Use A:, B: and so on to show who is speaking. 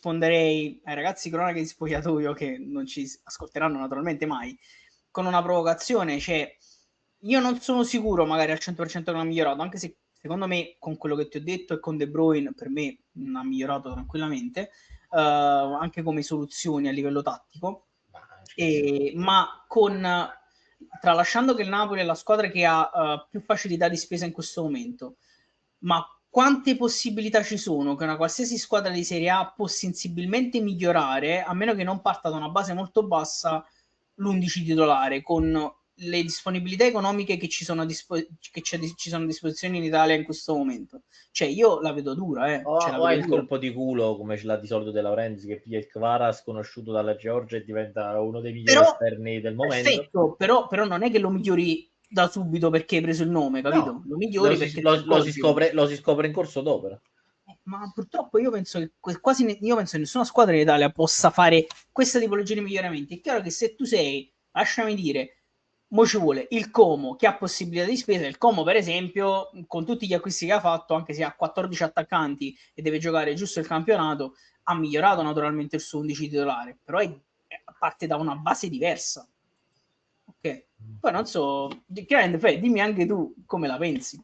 A: risponderei ai ragazzi cronache di spogliatoio, che non ci ascolteranno naturalmente mai, con una provocazione. Cioè, io non sono sicuro magari al 100% che non ha migliorato, anche se secondo me con quello che ti ho detto e con De Bruyne per me non ha migliorato tranquillamente, anche come soluzioni a livello tattico, ma tralasciando che il Napoli è la squadra che ha più facilità di spesa in questo momento, ma quante possibilità ci sono che una qualsiasi squadra di Serie A può sensibilmente migliorare, a meno che non parta da una base molto bassa, l'11 titolare, con le disponibilità economiche che ci sono a disposizione in Italia in questo momento. Cioè, io la vedo dura, cioè, la
B: O hai
A: vedo
B: il
A: dura.
B: colpo di culo, come ce l'ha di solito De Laurentiis, che piglia il Kvara sconosciuto dalla Georgia e diventa uno dei migliori
A: Però,
B: esterni del momento.
A: perfetto, però non è che lo migliori da subito perché hai preso il nome, capito?
B: No,
A: Lo migliori perché ti accorgi.
B: lo si scopre in corso d'opera.
A: Ma purtroppo io penso che io penso che nessuna squadra in Italia possa fare questa tipologia di miglioramenti. È chiaro che se tu sei, lasciami dire, mo ci vuole il Como che ha possibilità di spesa. Il Como, per esempio, con tutti gli acquisti che ha fatto, anche se ha 14 attaccanti e deve giocare giusto il campionato, ha migliorato naturalmente il suo 11 titolare, però parte da una base diversa. Ok, poi non so, chiaramente, dimmi anche tu come la pensi.